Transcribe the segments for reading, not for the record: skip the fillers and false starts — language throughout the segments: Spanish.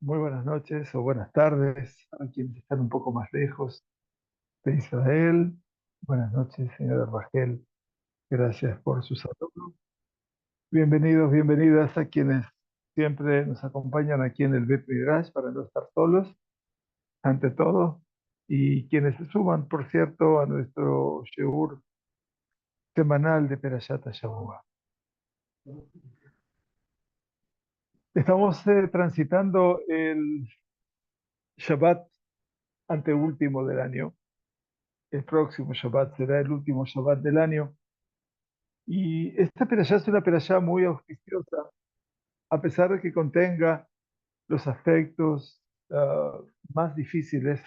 Muy buenas noches o buenas tardes a quienes están un poco más lejos de Israel. Buenas noches, señora Rachel. Gracias por su saludo. Bienvenidos, bienvenidas a quienes siempre nos acompañan aquí en el Bet Midrash para no estar solos, ante todo, y quienes se suman, por cierto, a nuestro Sheur semanal de Perashat Shavua. Estamos transitando el Shabbat anteúltimo del año. El próximo Shabbat será el último Shabbat del año. Y esta perashá es una perashá muy auspiciosa, a pesar de que contenga los aspectos más difíciles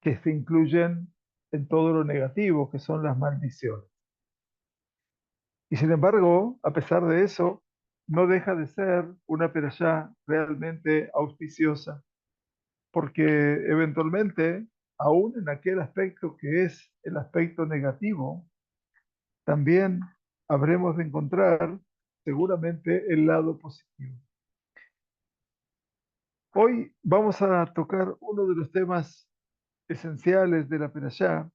que se incluyen en todo lo negativo, que son las maldiciones. Y sin embargo, a pesar de eso, no deja de ser una perashá realmente auspiciosa, porque eventualmente, aún en aquel aspecto que es el aspecto negativo, también habremos de encontrar seguramente el lado positivo. Hoy vamos a tocar uno de los temas esenciales de la Perashá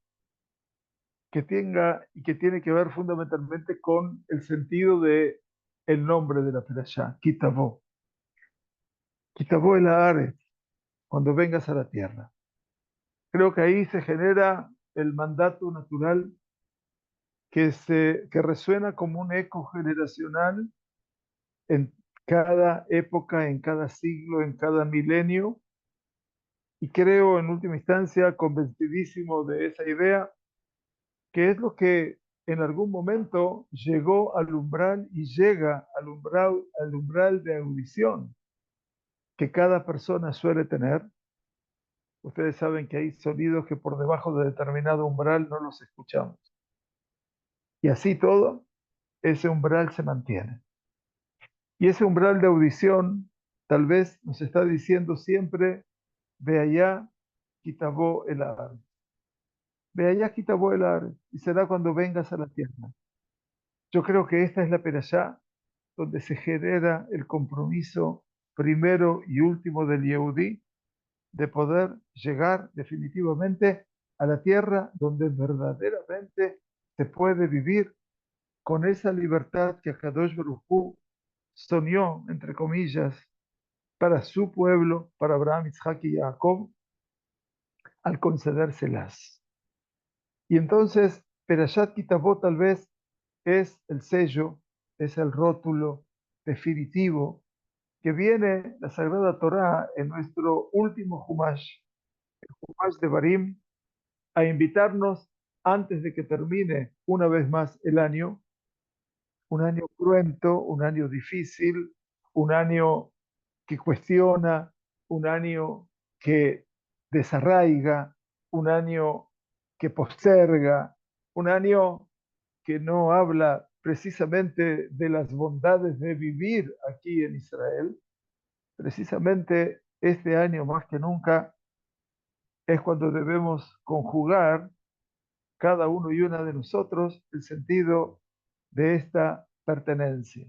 que tenga y que tiene que ver fundamentalmente con el sentido de el nombre de la Perashá, Kitavó. Kitavó el Haaretz, cuando vengas a la tierra. Creo que ahí se genera el mandato natural que resuena como un eco generacional en cada época, en cada siglo, en cada milenio, y creo en última instancia, convencidísimo de esa idea, que es lo que en algún momento llegó al umbral y llega al umbral de audición que cada persona suele tener. Ustedes saben que hay sonidos que por debajo de determinado umbral no los escuchamos. Y así todo, ese umbral se mantiene. Y ese umbral de audición tal vez nos está diciendo siempre, ve allá, Kitabó el Ar. Ve allá, Kitabó el Ar, y será cuando vengas a la tierra. Yo creo que esta es la perashá donde se genera el compromiso primero y último del Yehudí de poder llegar definitivamente a la tierra donde verdaderamente se puede vivir con esa libertad que Akadosh Baruj Hu soñó, entre comillas, para su pueblo, para Abraham, Isaac y Jacob, al concedérselas. Y entonces, Perashat Kitabó tal vez es el sello, es el rótulo definitivo que viene la Sagrada Torá en nuestro último Humash, Humash de Barim, a invitarnos antes de que termine una vez más el año, un año cruento, un año difícil, un año que cuestiona, un año que desarraiga, un año que posterga, un año que no habla precisamente de las bondades de vivir aquí en Israel. Precisamente este año más que nunca es cuando debemos conjugar cada uno y una de nosotros el sentido de esta pertenencia.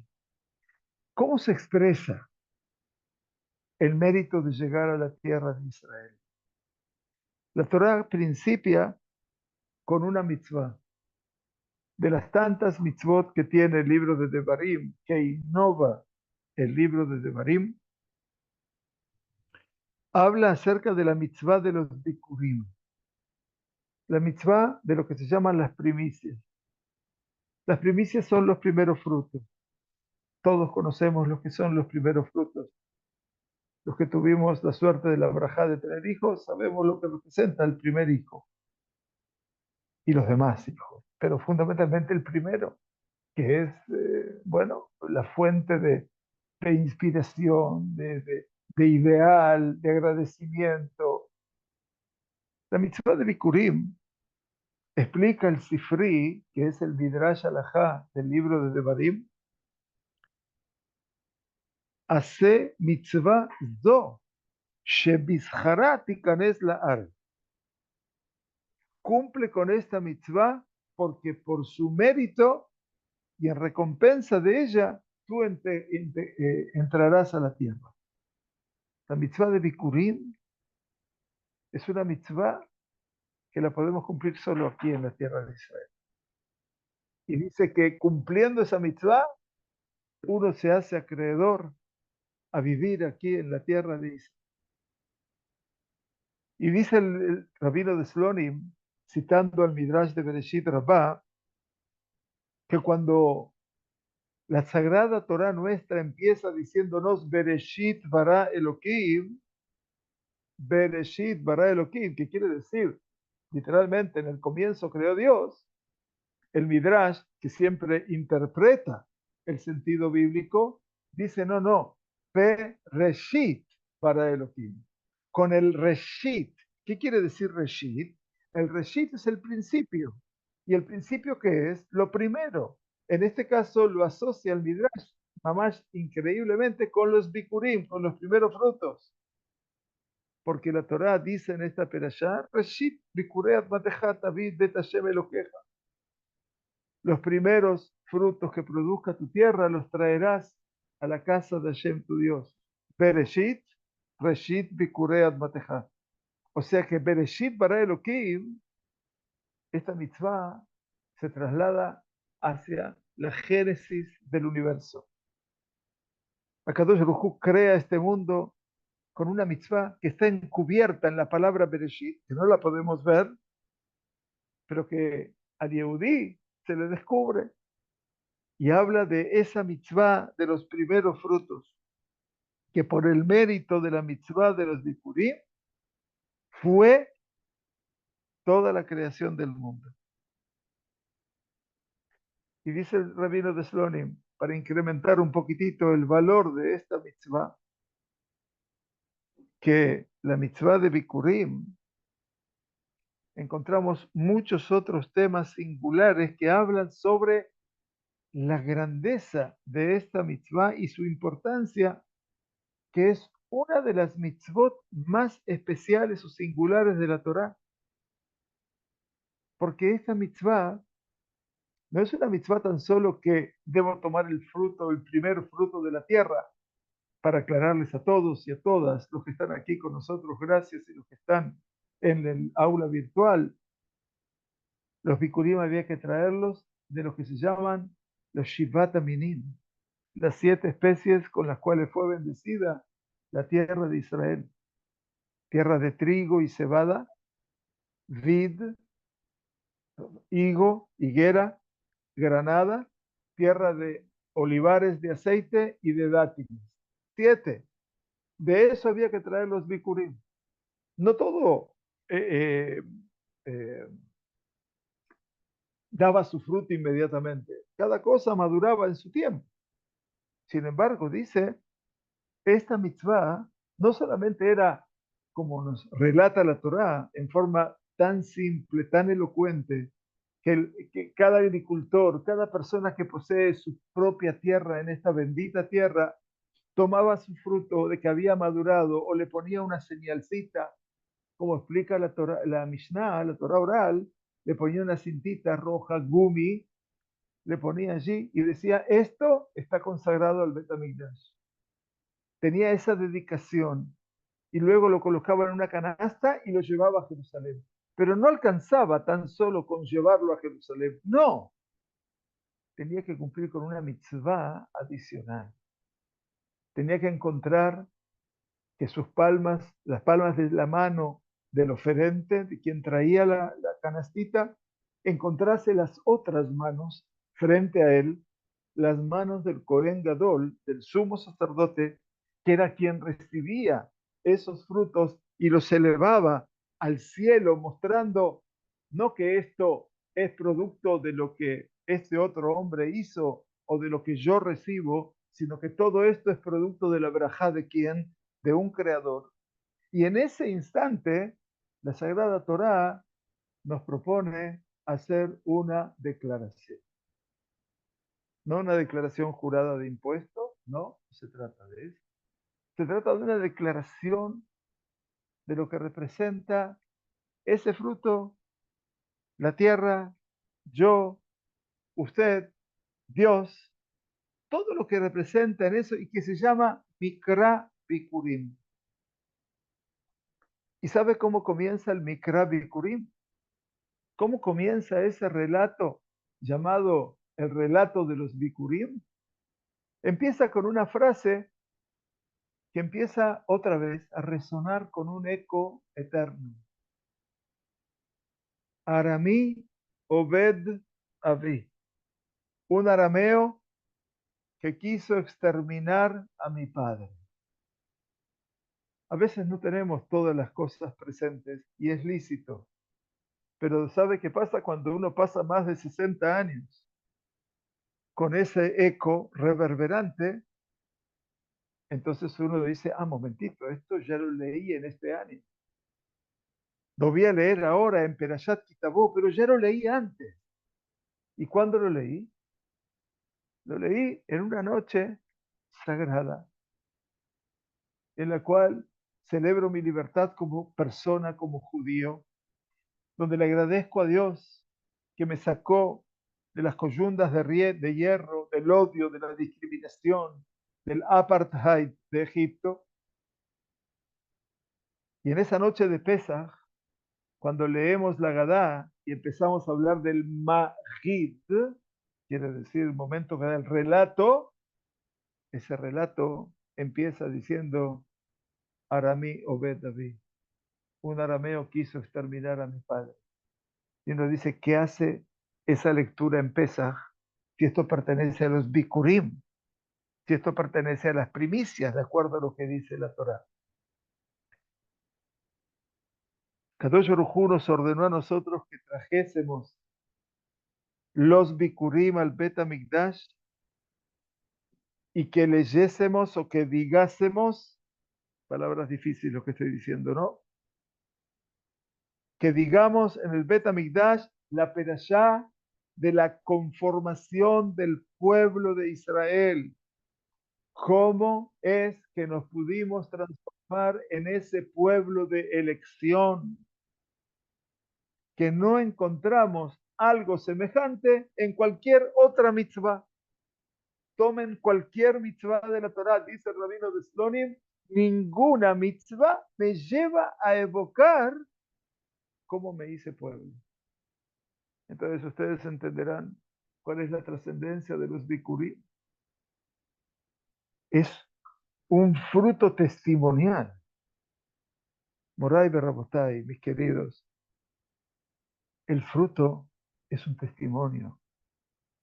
¿Cómo se expresa el mérito de llegar a la tierra de Israel? La Torá principia con una mitzvah. De las tantas mitzvot que tiene el libro de Devarim, que innova el libro de Devarim, habla acerca de la mitzvah de los bikurim, la mitzvah de lo que se llaman las primicias. Las primicias son los primeros frutos. Todos conocemos lo que son los primeros frutos. Los que tuvimos la suerte de la brajá de tener hijos, sabemos lo que representa el primer hijo y los demás hijos, pero fundamentalmente el primero, que es, bueno, la fuente de inspiración, de ideal, de agradecimiento. La mitzvah de Bikurim explica el Sifri, que es el Midrash Alajá del libro de Devarim, hace mitzvah zo, shebizhara tikanes la'ar. Cumple con esta mitzvah porque por su mérito y en recompensa de ella, tú entrarás a la tierra. La mitzvah de Bikurim es una mitzvah que la podemos cumplir solo aquí en la tierra de Israel. Y dice que cumpliendo esa mitzvah, uno se hace acreedor a vivir aquí en la tierra de Israel. Y dice el rabino de Slonim, citando al Midrash de Bereshit Rabbah, que cuando la sagrada Torah nuestra empieza diciéndonos Bereshit bara Elohim, que quiere decir literalmente en el comienzo creó Dios, el Midrash, que siempre interpreta el sentido bíblico, dice no, Bereshit bara Elohim. Con el Reshit, ¿qué quiere decir Reshit? El Reshit es el principio. ¿Y el principio qué es? Lo primero. En este caso lo asocia el Midrash, más increíblemente, con los Bikurim, con los primeros frutos. Porque la Torá dice en esta perashá, Reshit Bikureat Matejat David Bet Hashem Elokeja. Los primeros frutos que produzca tu tierra los traerás a la casa de Hashem tu Dios. Bereshit, Reshit Bikureat Matejat. O sea que Bereshit bara Elohim, esta mitzvah se traslada hacia la génesis del universo. Akadosh Baruj Hu crea este mundo con una mitzvah que está encubierta en la palabra Bereshit, que no la podemos ver, pero que al Yehudí se le descubre y habla de esa mitzvah de los primeros frutos, que por el mérito de la mitzvah de los Bikurim fue toda la creación del mundo. Y dice el rabino de Slonim, para incrementar un poquitito el valor de esta mitzvah, que la mitzvah de Bikurim encontramos muchos otros temas singulares que hablan sobre la grandeza de esta mitzvah y su importancia, que es una de las mitzvot más especiales o singulares de la Torá, porque esta mitzvah no es una mitzvah tan solo que debo tomar el fruto, el primer fruto de la tierra, para aclararles a todos y a todas los que están aquí con nosotros, gracias, y los que están en el aula virtual. Los bikurim había que traerlos de los que se llaman los Shivat Aminim, las 7 especies con las cuales fue bendecida la tierra de Israel. Tierra de trigo y cebada, vid, higo, higuera, granada, tierra de olivares de aceite y de dátiles. 7. De eso había que traer los bikurim. No todo eh, daba su fruto inmediatamente. Cada cosa maduraba en su tiempo. Sin embargo, dice, esta mitzvah no solamente era, como nos relata la Torá, en forma tan simple, tan elocuente, que cada agricultor, cada persona que posee su propia tierra en esta bendita tierra, tomaba su fruto de que había madurado o le ponía una señalcita, como explica la Torá, la Mishnah, la Torá oral, le ponía una cintita roja, gumi, le ponía allí y decía, esto está consagrado al Bet HaMikdash. Tenía esa dedicación y luego lo colocaba en una canasta y lo llevaba a Jerusalén. Pero no alcanzaba tan solo con llevarlo a Jerusalén. No, tenía que cumplir con una mitzvah adicional. Tenía que encontrar que sus palmas, las palmas de la mano del oferente, de quien traía la canastita, encontrase las otras manos frente a él, las manos del Cohen Gadol, del sumo sacerdote, que era quien recibía esos frutos y los elevaba al cielo, mostrando no que esto es producto de lo que este otro hombre hizo o de lo que yo recibo, sino que todo esto es producto de la verajá de quien, de un creador. Y en ese instante, la Sagrada Torá nos propone hacer una declaración. No una declaración jurada de impuestos, no se trata de eso. Se trata de una declaración de lo que representa ese fruto, la tierra, yo, usted, Dios, todo lo que representa en eso y que se llama Mikra Bikurim. ¿Y sabe cómo comienza el Mikra Bikurim? ¿Cómo comienza ese relato llamado el relato de los Bikurim? Empieza con una frase que empieza otra vez a resonar con un eco eterno. Aramí Obed Avi, un arameo que quiso exterminar a mi padre. A veces no tenemos todas las cosas presentes y es lícito, pero ¿sabe qué pasa cuando uno pasa más de 60 años con ese eco reverberante? Entonces uno dice, momentito, esto ya lo leí en este año. Lo voy a leer ahora en Perashat Kitabó, pero ya lo leí antes. ¿Y cuándo lo leí? Lo leí en una noche sagrada, en la cual celebro mi libertad como persona, como judío, donde le agradezco a Dios que me sacó de las coyundas de hierro, del odio, de la discriminación, del apartheid de Egipto. Y en esa noche de Pesaj, cuando leemos la Gadá y empezamos a hablar del Magid, quiere decir el momento que da el relato, ese relato empieza diciendo Aramí Obed David. Un arameo quiso exterminar a mi padre. Y uno dice, ¿qué hace esa lectura en Pesaj si esto pertenece a los Bikurim? Si esto pertenece a las primicias, de acuerdo a lo que dice la Torá. Kadosh Baruj Hu nos ordenó a nosotros que trajésemos los Bikurim al Bet HaMikdash y que leyésemos o que digásemos, palabras difíciles lo que estoy diciendo, ¿no? Que digamos en el Bet HaMikdash la perashá de la conformación del pueblo de Israel. ¿Cómo es que nos pudimos transformar en ese pueblo de elección? Que no encontramos algo semejante en cualquier otra mitzvah. Tomen cualquier mitzvah de la Torah, dice el rabino de Slonim, ninguna mitzvah me lleva a evocar cómo me hice pueblo. Entonces ustedes entenderán cuál es la trascendencia de los bikurim. Es un fruto testimonial. Moray Berrabotai, mis queridos, el fruto es un testimonio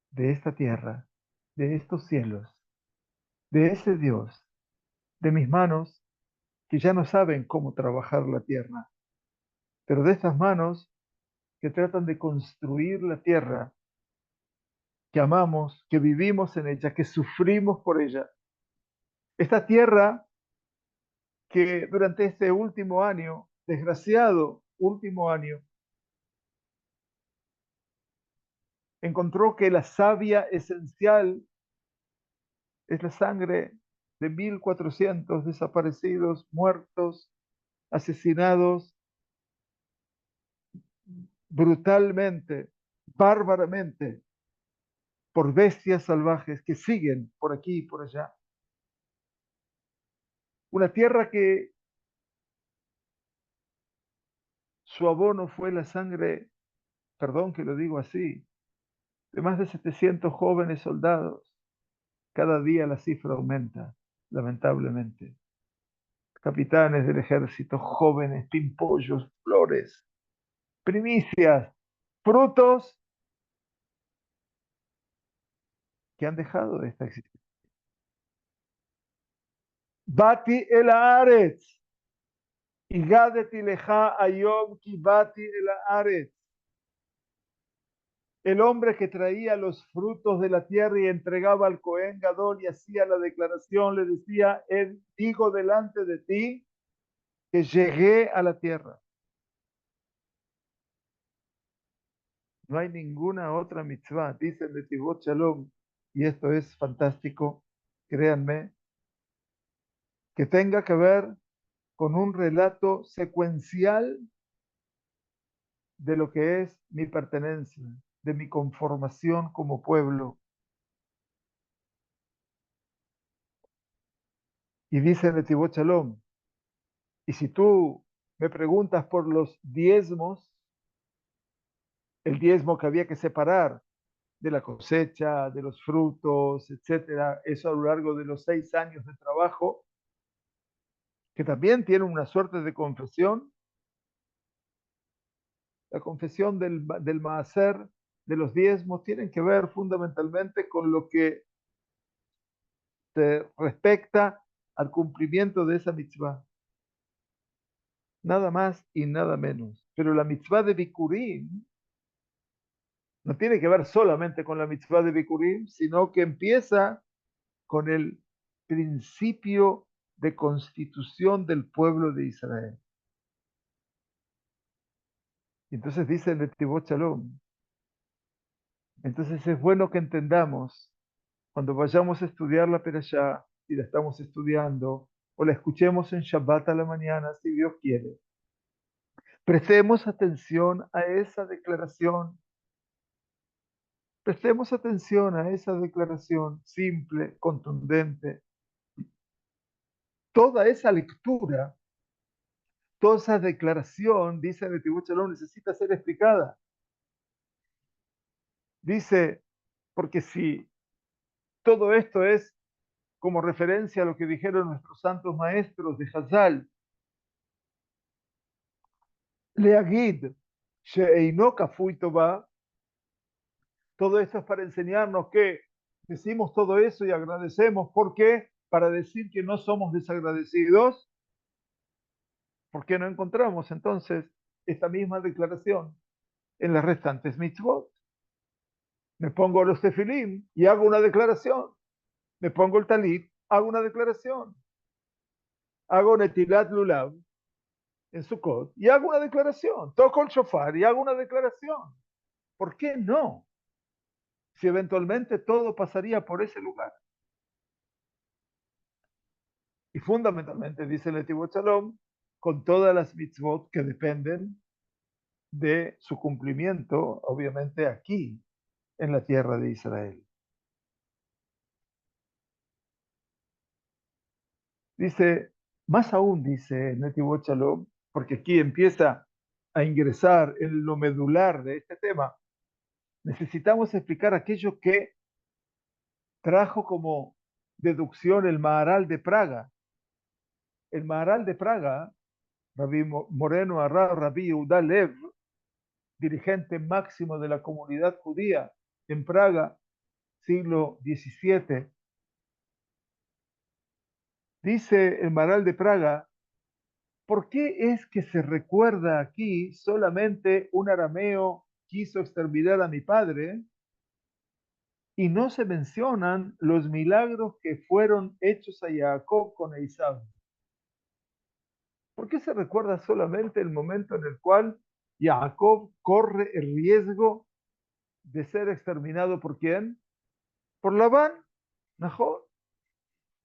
de esta tierra, de estos cielos, de ese Dios, de mis manos que ya no saben cómo trabajar la tierra, pero de estas manos que tratan de construir la tierra, que amamos, que vivimos en ella, que sufrimos por ella. Esta tierra que durante este último año, desgraciado último año, encontró que la savia esencial es la sangre de 1.400 desaparecidos, muertos, asesinados brutalmente, bárbaramente, por bestias salvajes que siguen por aquí y por allá. Una tierra que su abono fue la sangre, perdón que lo digo así, de más de 700 jóvenes soldados. Cada día la cifra aumenta, lamentablemente. Capitanes del ejército, jóvenes, pimpollos, flores, primicias, frutos que han dejado de esta existencia. Bati el Haaretz, Igadeti leja ayom ki bati el Haaretz. El hombre que traía los frutos de la tierra y entregaba al Cohen Gadol y hacía la declaración, le decía, digo delante de ti que llegué a la tierra. No hay ninguna otra mitzvah, dice el Netivot Shalom, y esto es fantástico, créanme, que tenga que ver con un relato secuencial de lo que es mi pertenencia, de mi conformación como pueblo. Y dice el Netivot Shalom, y si tú Me preguntas por los diezmos, el diezmo que había que separar de la cosecha, de los frutos, etcétera. Eso a lo largo de los 6 años de trabajo, que también tiene una suerte de confesión. La confesión del maaser, de los diezmos, tienen que ver fundamentalmente con lo que se respecta al cumplimiento de esa mitzvah. Nada más y nada menos. Pero la mitzvah de Bikurim no tiene que ver solamente con la mitzvah de Bikurim, sino que empieza con el principio de constitución del pueblo de Israel. Entonces dice el Netivot Shalom. Entonces es bueno que entendamos cuando vayamos a estudiar la Perashá, si la estamos estudiando, o la escuchemos en Shabbat a la mañana, si Dios quiere. Prestemos atención a esa declaración. Prestemos atención a esa declaración simple, contundente. Toda esa lectura, toda esa declaración, dice el Netivot Shalom, necesita ser explicada. Dice, porque si todo esto es como referencia a lo que dijeron nuestros santos maestros de Hazal, Leagid, Sheeino Kafui Toba, todo esto es para enseñarnos que decimos todo eso y agradecemos. ¿Por qué? Para decir que no somos desagradecidos. ¿Por qué no encontramos entonces esta misma declaración en las restantes mitzvot? Me pongo los tefilim y hago una declaración. Me pongo el talit, hago una declaración. Hago netilat lulav en Sukkot y hago una declaración. Toco el shofar y hago una declaración. ¿Por qué no? Si eventualmente todo pasaría por ese lugar. Y fundamentalmente, dice el Netivot Shalom, con todas las mitzvot que dependen de su cumplimiento, obviamente aquí, en la tierra de Israel. Dice, más aún, dice el Netivot Shalom, porque aquí empieza a ingresar en lo medular de este tema, necesitamos explicar aquello que trajo como deducción el Maharal de Praga. El Maharal de Praga, Rabbi Moreno Arra, Rabbi Yehuda Lev, dirigente máximo de la comunidad judía en Praga, siglo XVII, dice el Maharal de Praga, ¿por qué es que se recuerda aquí solamente un arameo quiso exterminar a mi padre y no se mencionan los milagros que fueron hechos a Jacob con Esaú? ¿Por qué se recuerda solamente el momento en el cual Jacob corre el riesgo de ser exterminado por quién? Por Labán, Nahor.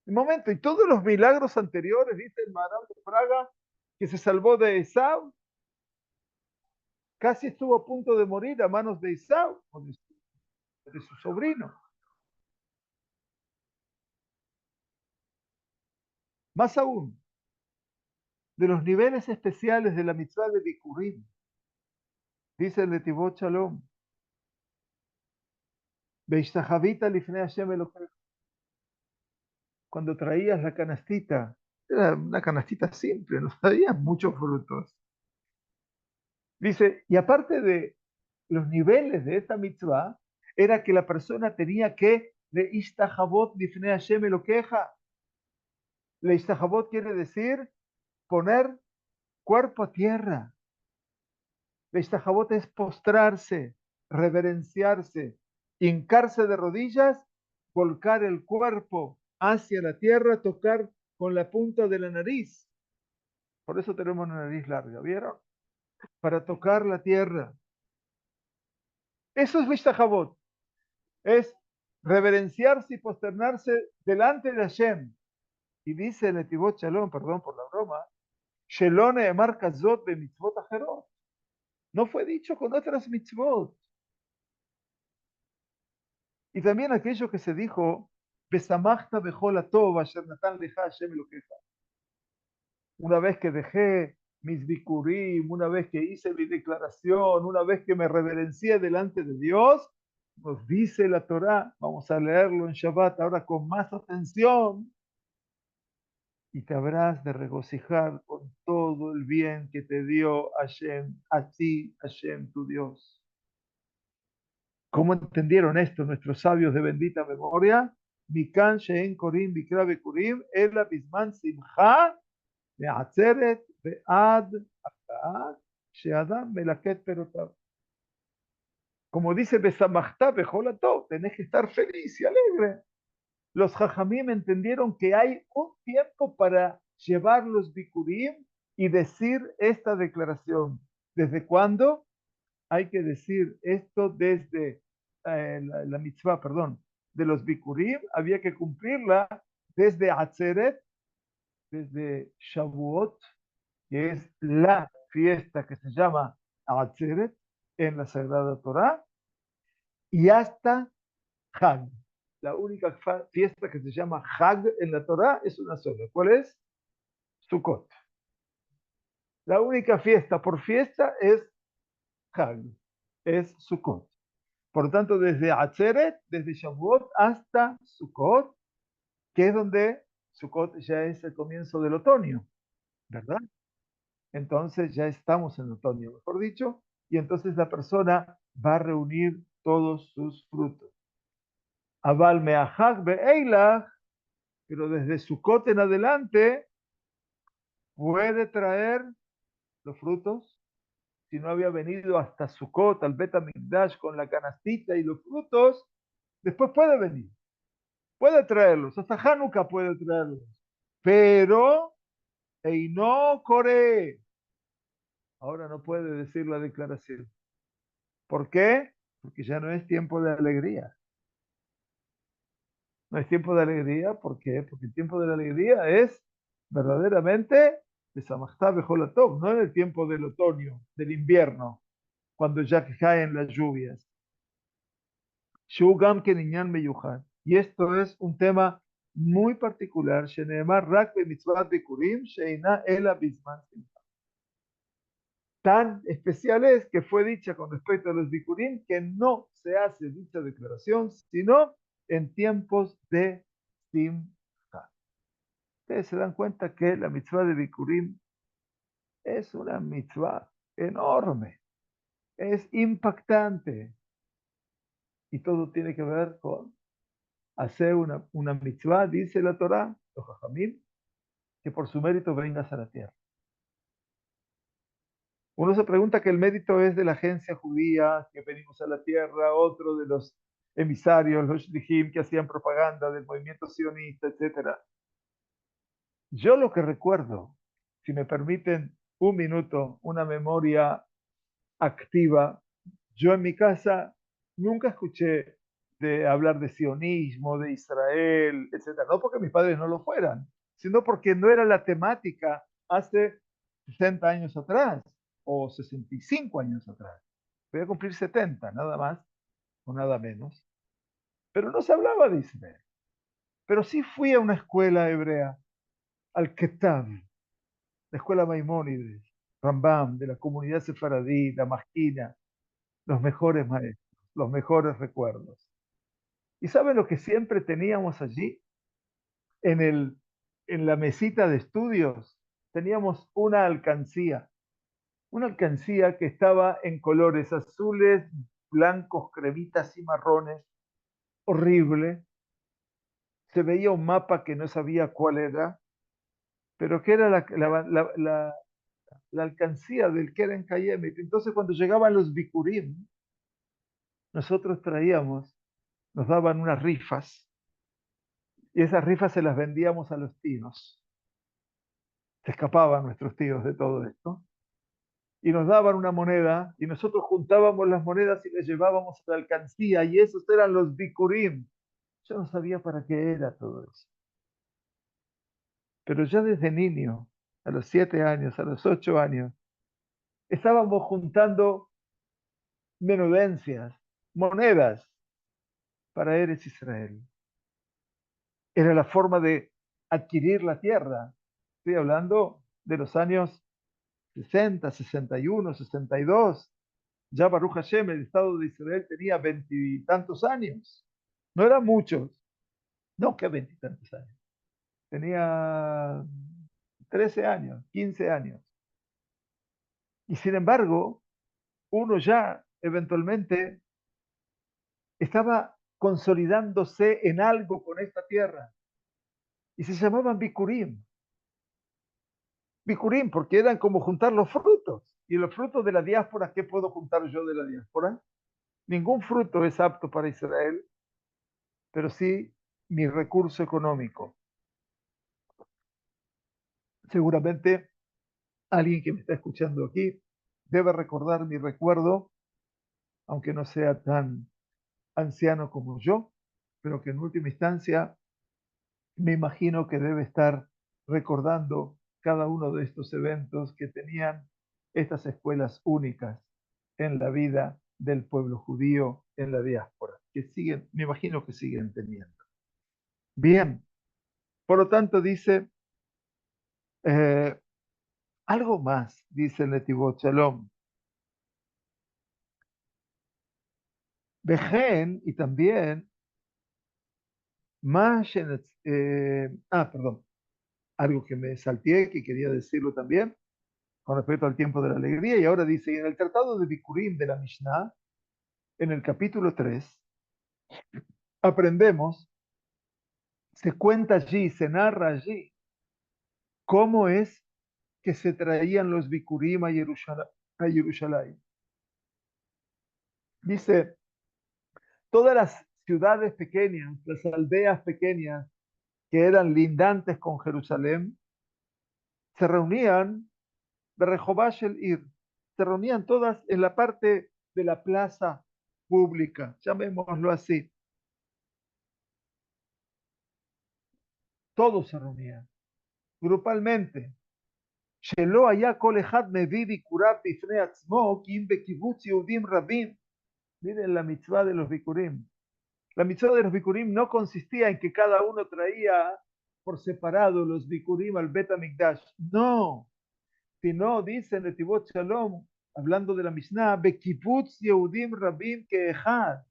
El momento, y todos los milagros anteriores, dice el Maharal de Praga, que se salvó de Esaú, casi estuvo a punto de morir a manos de Esaú, o de su sobrino. Más aún, de los niveles especiales de la mitzvah de Bikurim, dice el Netivot Shalom, Beishtahavita lifnei Hashem Elokecha, cuando traías la canastita, era una canastita simple, no traía muchos frutos. Dice, y aparte de los niveles de esta mitzvah, era que la persona tenía que le ishtahavot lifnei Hashem Elokecha. Le ishtahavot quiere decir poner cuerpo a tierra. Le ishtahavot es postrarse, reverenciarse, hincarse de rodillas, volcar el cuerpo hacia la tierra, tocar con la punta de la nariz. Por eso tenemos una nariz larga, ¿vieron? Para tocar la tierra. Eso es Vishtachabot. Es reverenciarse y posternarse delante de Hashem. Y dice el Netivot Shalom, perdón por la broma, Shelone Emar Kazot be mitzvot acherot. No fue dicho con otras mitzvot. Y también aquello que se dijo, Besamachta bechol atov asher natan lecha Hashem Elokecha. Una vez que dejé mis bikurim, una vez que hice mi declaración, una vez que me reverencié delante de Dios, nos dice la Torá, vamos a leerlo en Shabbat ahora con más atención, y te habrás de regocijar con todo el bien que te dio Hashem, a ti, Hashem, tu Dios. ¿Cómo entendieron esto nuestros sabios de bendita memoria? Mikan she'en korim bikra bekurim, ela bisman simcha, me'atzeret ve'ad aka'at, she'adam melaket perotav. Como dice Besamachta Bejolatov, tenés que estar feliz y alegre. Los Jajamim entendieron que hay un tiempo para llevar los bikurim y decir esta declaración. ¿Desde cuándo? Hay que decir esto desde la mitzvah, perdón, de los bikurim, había que cumplirla desde Atzeret, desde Shavuot, que es la fiesta que se llama Atzeret en la Sagrada Torá, y hasta Hag. La única fiesta que se llama Hag en la Torá es una sola. ¿Cuál es? Sukkot. La única fiesta por fiesta es Hag, es Sukkot. Por lo tanto, desde Atzeret, desde Shavuot hasta Sukkot, que es donde Sukkot ya es el comienzo del otoño, ¿verdad? Entonces ya estamos en otoño, mejor dicho, y entonces la persona va a reunir todos sus frutos. Aval me'ahag be'eilach, pero desde Sukkot en adelante puede traer los frutos. Si no había venido hasta Sukkot, al Bet HaMikdash con la canastita y los frutos, después puede venir. Puede traerlos, hasta Hanukkah puede traerlos. Pero, Eino Core, ahora no puede decir la declaración. ¿Por qué? Porque ya no es tiempo de alegría. No es tiempo de alegría, ¿por qué? Porque el tiempo de la alegría es verdaderamente de Samachta Bejolatov, no en el tiempo del otoño, del invierno, cuando ya caen las lluvias. Shugam Keninyan Meyuhan. Y esto es un tema muy particular. Sheneemar Rak Mitzvah Bikurim, Sheina Ela Bisman. Tan especial es que fue dicha con respecto a los Bikurim que no se hace dicha declaración, sino en tiempos de Simcha. Ustedes se dan cuenta que la mitzvah de Bikurim es una mitzvah enorme, es impactante y todo tiene que ver con hacer una mitzvah, dice la Torá, los Jajamim, que por su mérito vengas a la tierra. Uno se pregunta que el mérito es de la agencia judía, que venimos a la tierra, otro de los emisarios, los shlichim, que hacían propaganda del movimiento sionista, etc. Yo lo que recuerdo, si me permiten un minuto, una memoria activa, yo en mi casa nunca escuché de hablar de sionismo, de Israel, etcétera. No porque mis padres no lo fueran, sino porque no era la temática hace 60 años atrás o 65 años atrás. Voy a cumplir 70, nada más o nada menos. Pero no se hablaba de Israel. Pero sí fui a una escuela hebrea, al Ketab, la escuela Maimónides, Rambam, de la comunidad sefaradí, la Masquina, los mejores maestros, los mejores recuerdos. ¿Y saben lo que siempre teníamos allí? En en la mesita de estudios teníamos una alcancía que estaba en colores azules, blancos, cremitas y marrones, horrible. Se veía un mapa que no sabía cuál era, pero que era la alcancía del Keren Kayemet. Entonces cuando llegaban los Bikurim, nosotros traíamos, nos daban unas rifas, y esas rifas se las vendíamos a los tíos. Se escapaban nuestros tíos de todo esto. Y nos daban una moneda, y nosotros juntábamos las monedas y las llevábamos a la alcancía, y esos eran los bikurim. Yo no sabía para qué era todo eso. Pero ya desde niño, a los 7 años, a los 8 años, estábamos juntando menudencias, monedas para Eretz Israel. Era la forma de adquirir la tierra. Estoy hablando de los años 60, 61, 62. Ya Baruch Hashem, el Estado de Israel tenía veintitantos años. No eran muchos, no que veintitantos años. Tenía 13 años, 15 años. Y sin embargo, uno ya eventualmente estaba consolidándose en algo con esta tierra. Y se llamaban Bikurim. Bikurim, porque eran como juntar los frutos. Y los frutos de la diáspora, ¿qué puedo juntar yo de la diáspora? Ningún fruto es apto para Israel, pero sí mi recurso económico. Seguramente alguien que me está escuchando aquí debe recordar mi recuerdo, aunque no sea tan anciano como yo, pero que en última instancia me imagino que debe estar recordando cada uno de estos eventos que tenían estas escuelas únicas en la vida del pueblo judío en la diáspora, que siguen, me imagino que siguen teniendo. Bien, por lo tanto dice eh, algo más, dice el Netivot Shalom. Vejen, y también, más, perdón, algo que me salteé, que quería decirlo también, con respecto al tiempo de la alegría, y ahora dice, en el tratado de Bikurim de la Mishnah, en el capítulo 3 aprendemos, se cuenta allí, se narra allí, cómo es que se traían los Bikurim a Jerusalén. Dice, todas las ciudades pequeñas, las aldeas pequeñas que eran lindantes con Jerusalén, se reunían de Rehobash el Ir, se reunían todas en la parte de la plaza pública, llamémoslo así. Todos se reunían, grupalmente. שלא היה כל אחד מביא ביקוריו בפני עצמו, כי אם בקיבוץ יהודים רבים, miren la mitzvah de los bikurim. La mitzvah de los bikurim no consistía en que cada uno traía por separado los bikurim al Bet HaMikdash. No, sino dice Netivot Shalom, hablando de la Mishnah, Bekibutz Yehudim Rabim Keehad,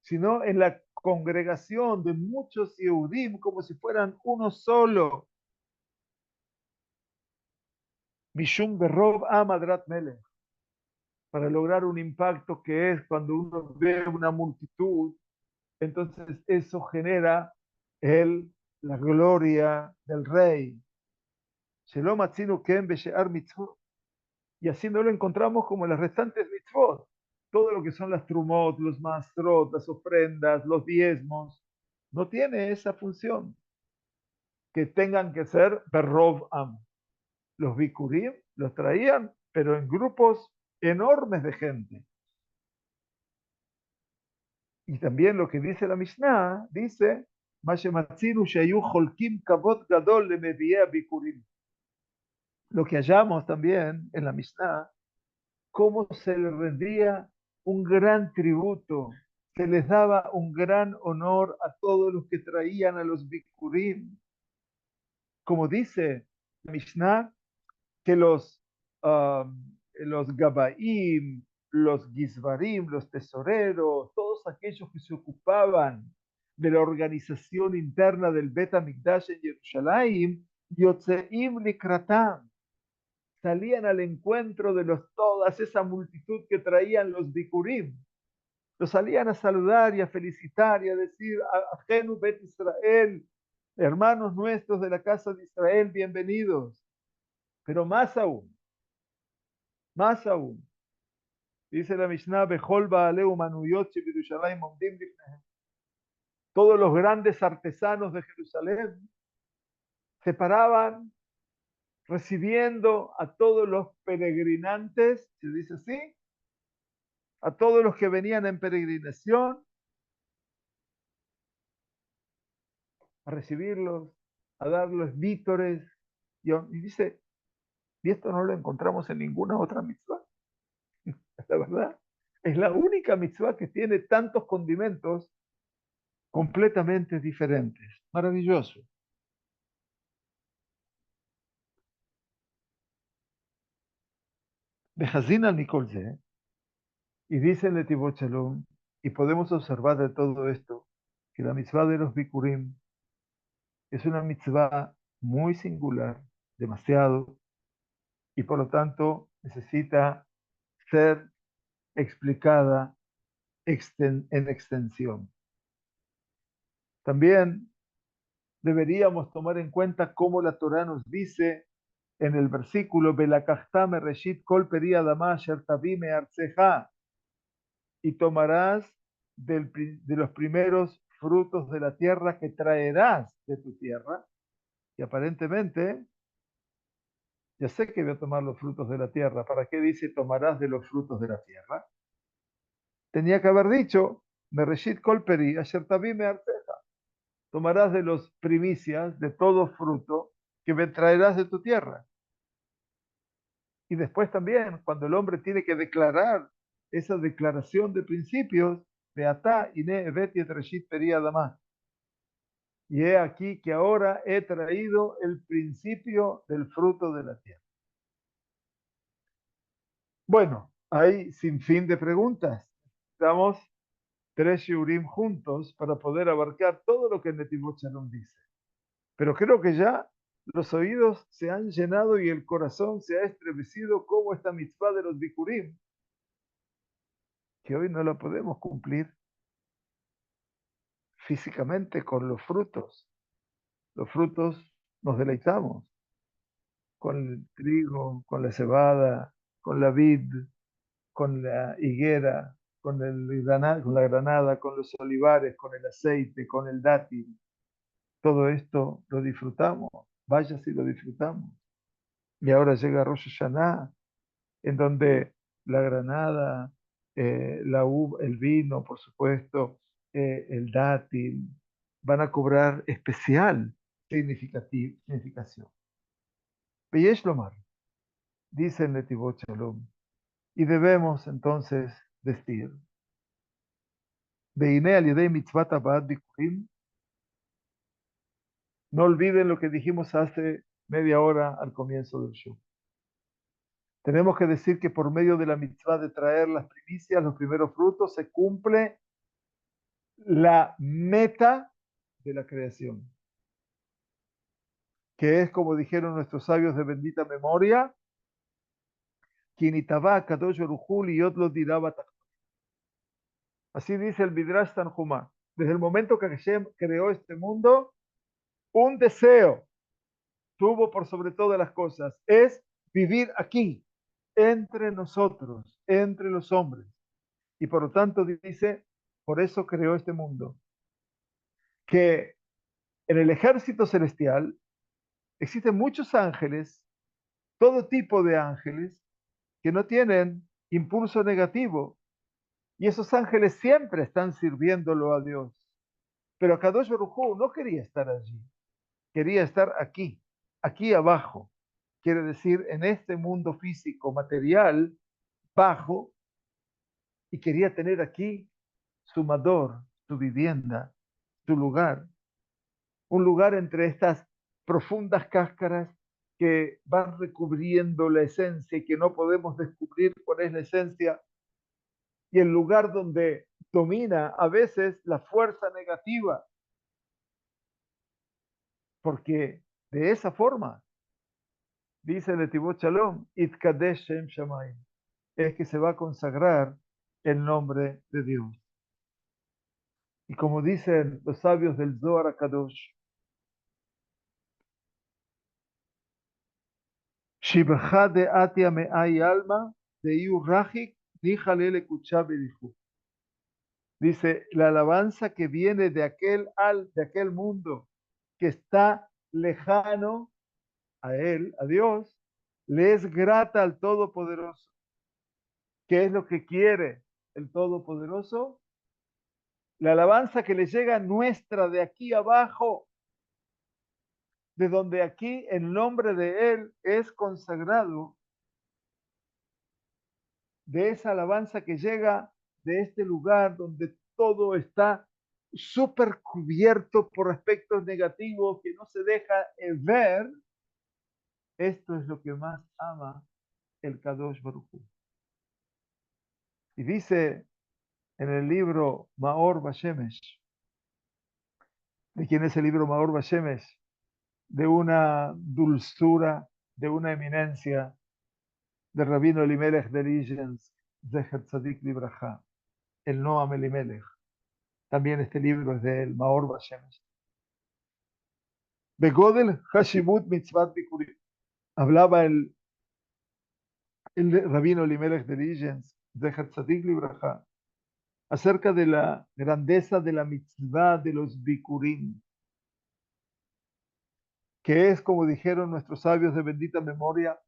sino en la congregación de muchos Yehudim como si fueran uno solo. Mishum Berov Amadrat Melech, para lograr un impacto que es cuando uno ve una multitud, entonces eso genera la gloria del rey. Shelom Atzinu Ken Beshear Mitzvot. Y así no lo encontramos como en las restantes mitzvot. Todo lo que son las trumot, los masrot, las ofrendas, los diezmos, no tiene esa función que tengan que ser berrov am. Los bikurim los traían, pero en grupos enormes de gente. Y también lo que dice la Mishnah, dice, lo que hallamos también en la Mishnah, cómo se le rendía un gran tributo, se les daba un gran honor a todos los que traían a los bikurim. Como dice la Mishnah, que los Gabaim, los Gizbarim, los tesoreros, todos aquellos que se ocupaban de la organización interna del Bet HaMikdash en Jerusalén, Yotzeim Likratam, salían al encuentro de toda esa multitud que traían los Bikurim. Los salían a saludar y a felicitar y a decir, Ajenu Bet Israel, hermanos nuestros de la casa de Israel, bienvenidos. Pero más aún, dice la Mishnah, Bechol Baaleu Manuyot Yerushalayim Omdim Lifnehem. Todos los grandes artesanos de Jerusalén se paraban recibiendo a todos los peregrinantes, se dice así, a todos los que venían en peregrinación, a recibirlos, a darles vítores. Y dice, y esto no lo encontramos en ninguna otra mitzvah. La verdad, es la única mitzvah que tiene tantos condimentos completamente diferentes. Maravilloso. Bejazin al Nikol Ze, y dice el Netivot Shalom, y podemos observar de todo esto, que la mitzvah de los Bikurim es una mitzvah muy singular, demasiado, y por lo tanto necesita ser explicada en extensión. También deberíamos tomar en cuenta cómo la Torá nos dice en el versículo Belakachtame Reshit Kol Peri Adama Asher Tabime Arceja, y tomarás de los primeros frutos de la tierra que traerás de tu tierra. Y aparentemente, ya sé que voy a tomar los frutos de la tierra. ¿Para qué dice tomarás de los frutos de la tierra? Tenía que haber dicho Mereshit Kol Peri Asher Tabime Arceja. Tomarás de los primicias, de todo fruto que me traerás de tu tierra. Y después también, cuando el hombre tiene que declarar esa declaración de principios, de Atá, Ine, Evet y Reshit Peri Adamá. Y he aquí que ahora he traído el principio del fruto de la tierra. Bueno, hay sin fin de preguntas. Estamos 3 shiurim juntos para poder abarcar todo lo que el Netivot Shalom dice. Pero creo que ya los oídos se han llenado y el corazón se ha estremecido como esta mitzvah de los bikurim, que hoy no la podemos cumplir físicamente con los frutos. Los frutos nos deleitamos con el trigo, con la cebada, con la vid, con la higuera, con la granada, con los olivares, con el aceite, con el dátil. Todo esto lo disfrutamos. Vaya si lo disfrutamos. Y ahora llega Rosh Hashanah, en donde la granada, la uva, el vino, por supuesto, el dátil, van a cobrar especial significación. Veyesh Lomar, dice el Netivot Shalom, y debemos entonces decir, Veine al yedei mitzvat abad bikurim, no olviden lo que dijimos hace media hora al comienzo del show. Tenemos que decir que por medio de la mitzvah de traer las primicias, los primeros frutos, se cumple la meta de la creación, que es, como dijeron nuestros sabios de bendita memoria, así dice el Midrash Tanjumá. Desde el momento que Hashem creó este mundo, un deseo tuvo por sobre todas las cosas, es vivir aquí, entre nosotros, entre los hombres. Y por lo tanto dice, por eso creó este mundo, que en el ejército celestial existen muchos ángeles, todo tipo de ángeles, que no tienen impulso negativo, y esos ángeles siempre están sirviéndolo a Dios. Pero Kadosh Baruj Hu no quería estar allí, quería estar aquí, aquí abajo. Quiere decir, en este mundo físico, material, bajo, y quería tener aquí su mador, su vivienda, su lugar, un lugar entre estas profundas cáscaras que van recubriendo la esencia y que no podemos descubrir cuál es la esencia, y el lugar donde domina a veces la fuerza negativa, porque de esa forma, dice el Netivot Shalom, Itkadesh Shem Shamayim, es que se va a consagrar el nombre de Dios. Y como dicen los sabios del Zohar HaKadosh, Shibcha de Atia Me'ai Alma, de Iu Rajik, Díjale le Dijo. Dice, la alabanza que viene de aquel mundo que está lejano a él, a Dios, le es grata al Todopoderoso. ¿Qué es lo que quiere el Todopoderoso? La alabanza que le llega nuestra de aquí abajo, de donde aquí el nombre de Él es consagrado, de esa alabanza que llega de este lugar donde todo está súper cubierto por aspectos negativos que no se deja ver. Esto es lo que más ama el Kadosh Baruj Hu. Y dice en el libro Maor Bashemesh, ¿de quién es el libro Maor Bashemesh? De una dulzura, de una eminencia, del rabino Elimelech de Ligens, Zecher Tzadik Libraja, el Noam Elimelech. También este libro es del Maor Bashemesh. Begodel Hashimut Mitzvat Bikurim. Hablaba el rabino Elimelech de Ligens, Zecher Tzadik Libraja, acerca de la grandeza de la mitzvah de los bikurim, que es, como dijeron nuestros sabios de bendita memoria,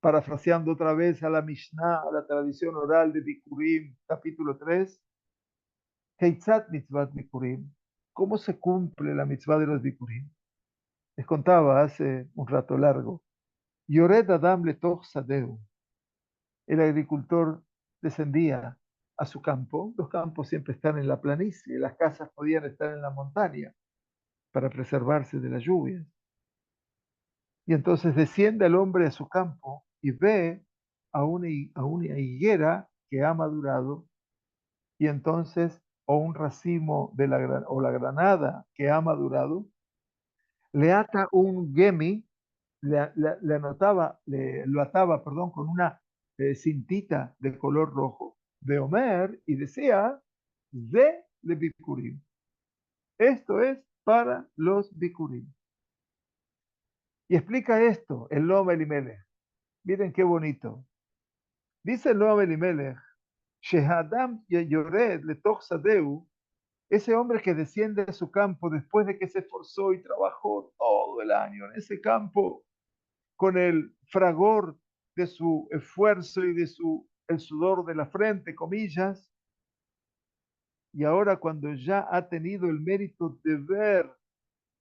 parafraseando otra vez a la Mishnah, a la tradición oral de Bikurim, capítulo 3, Heitzat mitzvat Bikurim, ¿cómo se cumple la mitzvah de los Bikurim? Les contaba hace un rato largo, Yored Adam letoch sadeu, el agricultor descendía a su campo, los campos siempre están en la planicie, las casas podían estar en la montaña para preservarse de las lluvias. Y entonces desciende el hombre a su campo y ve a una higuera que ha madurado, y entonces, o un racimo de o la granada que ha madurado, le ata un gemi, lo ataba, perdón, con una cintita de color rojo, de Omer, y decía, de Bikurim. Esto es para los Bikurim. Y explica esto el Noam Elimelech. Miren qué bonito. Dice el Noam Elimelech, Shehadam Yored letoch sadeu, ese hombre que desciende a su campo después de que se esforzó y trabajó todo el año en ese campo, con el fragor de su esfuerzo y de el sudor de la frente, comillas, y ahora cuando ya ha tenido el mérito de ver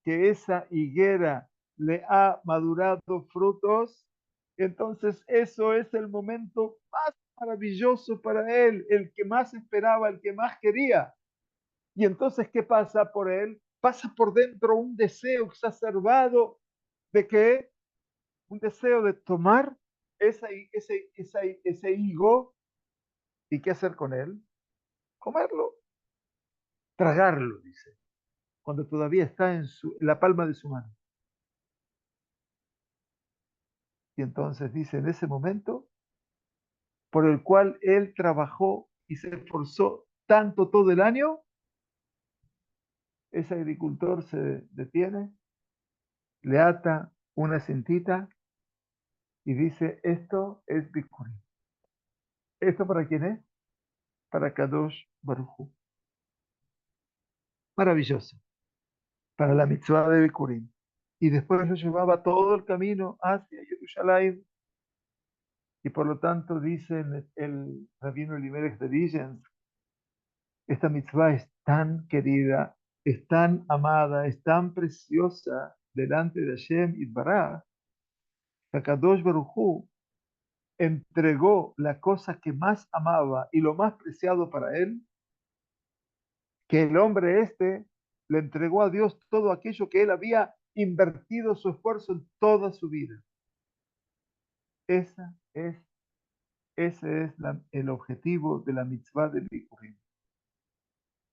que esa higuera le ha madurado frutos, entonces eso es el momento más maravilloso para él, el que más esperaba, el que más quería. Y entonces, ¿qué pasa por él? Pasa por dentro un deseo exacerbado de que, un deseo de tomar ese higo y qué hacer con él, comerlo, tragarlo, dice, cuando todavía está en la palma de su mano. Y entonces dice, en ese momento, por el cual él trabajó y se esforzó tanto todo el año, ese agricultor se detiene, le ata una cintita y dice, esto es Bikurim. ¿Esto para quién es? Para Kadosh Baruj Hu. Maravilloso. Para la mitzvah de Bikurim. Y después lo llevaba todo el camino hacia Jerusalén. Y por lo tanto, dice el rabino Elimelech de Ligens, esta mitzvah es tan querida, es tan amada, es tan preciosa delante de Hashem Yitbaraj, que Kadosh Baruj Hu entregó la cosa que más amaba y lo más preciado para él, que el hombre le entregó a Dios todo aquello que él había invertido su esfuerzo en toda su vida. Esa es, ese es el objetivo de la mitzvah del Bikurim,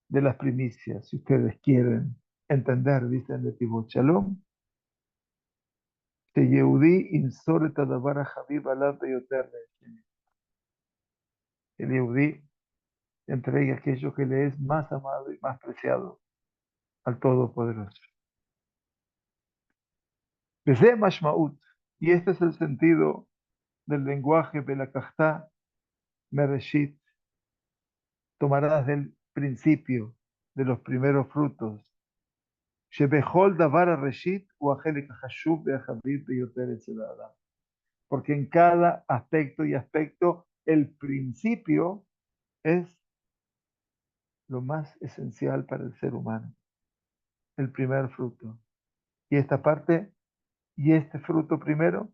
de las primicias, si ustedes quieren entender, dicen de Tibot Shalom, que Yehudí insoret adavar habib alav beyoter le'Hashem. El Yehudí entrega aquello que le es más amado y más preciado al Todopoderoso. Beze mashmaut, y este es el sentido del lenguaje Belakachtá Mereshit, tomarás del principio, de los primeros frutos. Shebechol davar reshit u achelik hashuv be'achaviv beyoter etzel ha'adam. Porque en cada aspecto y aspecto, el principio es lo más esencial para el ser humano, el primer fruto. Y esta parte, y este fruto primero,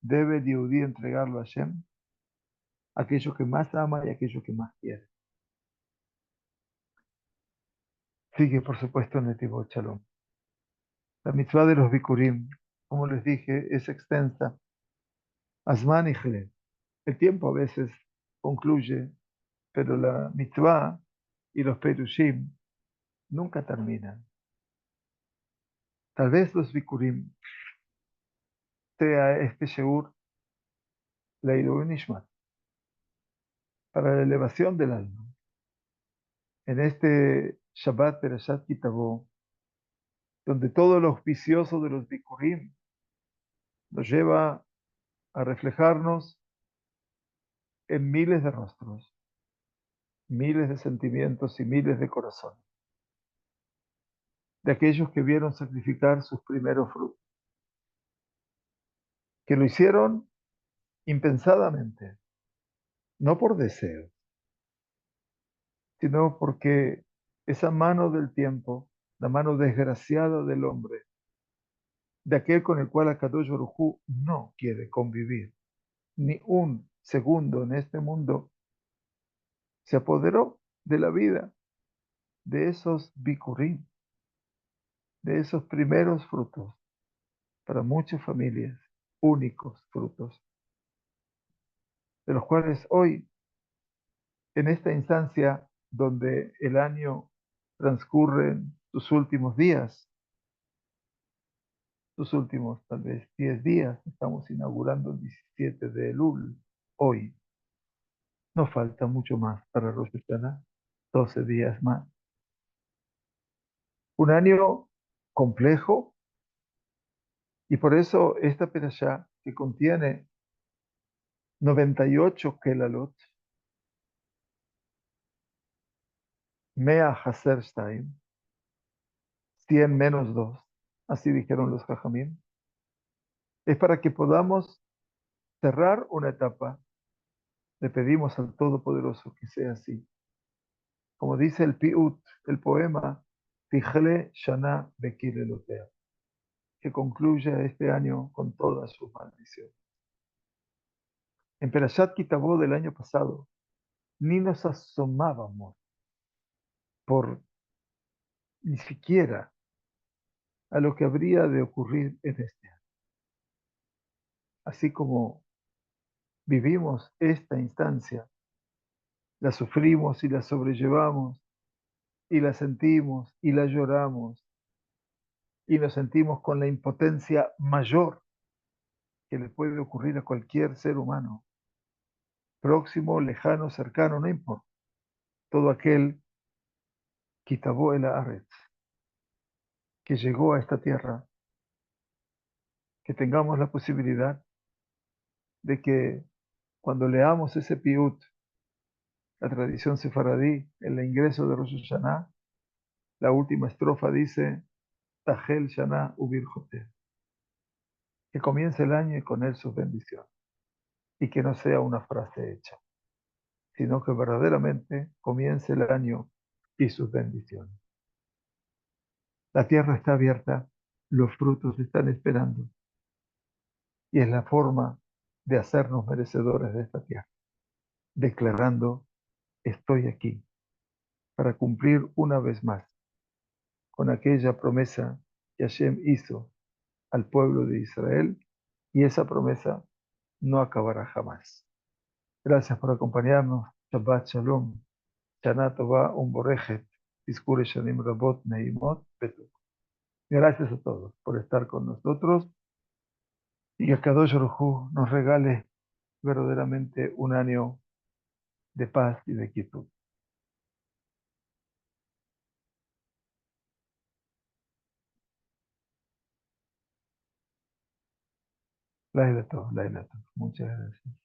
debe el Yehudí entregarlo a Hashem, aquello que más ama y aquello que más quiere. Sigue, por supuesto, en Netivot Shalom. La mitzvah de los Bikurim, como les dije, es extensa. Asman y Jle. El tiempo a veces concluye, pero la mitzvah y los perushim nunca terminan. Tal vez los bikurim sea este sheur la Nishmat, para la elevación del alma. En este Shabbat Perashat Kitabo, donde todo lo auspicioso de los bikurim nos lleva a reflejarnos en miles de rostros, miles de sentimientos y miles de corazones, de aquellos que vieron sacrificar sus primeros frutos, que lo hicieron impensadamente, no por deseo, sino porque esa mano del tiempo, la mano desgraciada del hombre, de aquel con el cual Akadosh Baruj Hu no quiere convivir ni un segundo en este mundo, se apoderó de la vida de esos bikurim, de esos primeros frutos, para muchas familias, únicos frutos, de los cuales hoy, en esta instancia donde el año transcurre en sus últimos días, sus últimos tal vez 10 días, estamos inaugurando el 17 de Elul, hoy, no falta mucho más para Rosh Hashanah, 12 días más. Un año complejo, y por eso esta perashá que contiene 98 kelalot, Mea Haser Shtaim, 100 menos 2, así dijeron los Jajamim, es para que podamos cerrar una etapa. Le pedimos al Todopoderoso que sea así. Como dice el Piut, el poema, Tijle Shana Bekir Elotea, que concluya este año con todas sus maldiciones. En Perashat Kitabó del año pasado, ni nos asomábamos por ni siquiera a lo que habría de ocurrir en este año. Así como vivimos esta instancia, la sufrimos y la sobrellevamos, y la sentimos y la lloramos, y nos sentimos con la impotencia mayor que le puede ocurrir a cualquier ser humano, próximo, lejano, cercano, no importa. Todo aquel Kitabó el Aretz, que llegó a esta tierra, que tengamos la posibilidad de que cuando leamos ese piut, la tradición sefaradí, el ingreso de Rosh Hashanah, la última estrofa dice, Tahel Shana Ubir Jotel, que comience el año y con él sus bendiciones, y que no sea una frase hecha, sino que verdaderamente comience el año y sus bendiciones. La tierra está abierta, los frutos están esperando, y es la forma de hacernos merecedores de esta tierra, declarando, estoy aquí para cumplir una vez más con aquella promesa que Hashem hizo al pueblo de Israel, y esa promesa no acabará jamás. Gracias por acompañarnos. Shabbat Shalom. Shana Tova Umborejet. Diskure Shanim Rabot Neimot Betu. Gracias a todos por estar con nosotros, y que Kadosh Baruj Hu nos regale verdaderamente un año de paz y de quietud. Laila Tov, Laila Tov. Muchas gracias.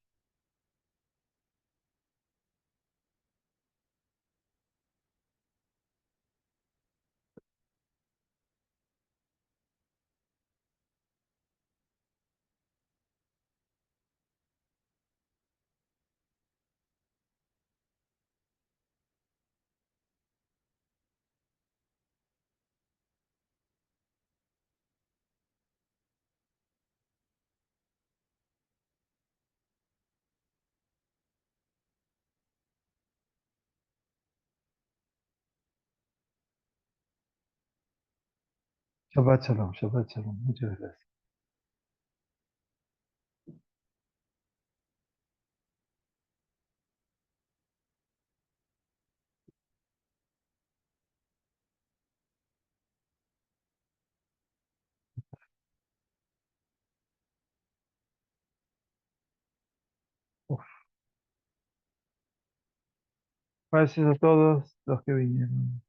Shabbat Shalom, Shabbat Shalom. Muchas gracias. Gracias a todos los que vinieron.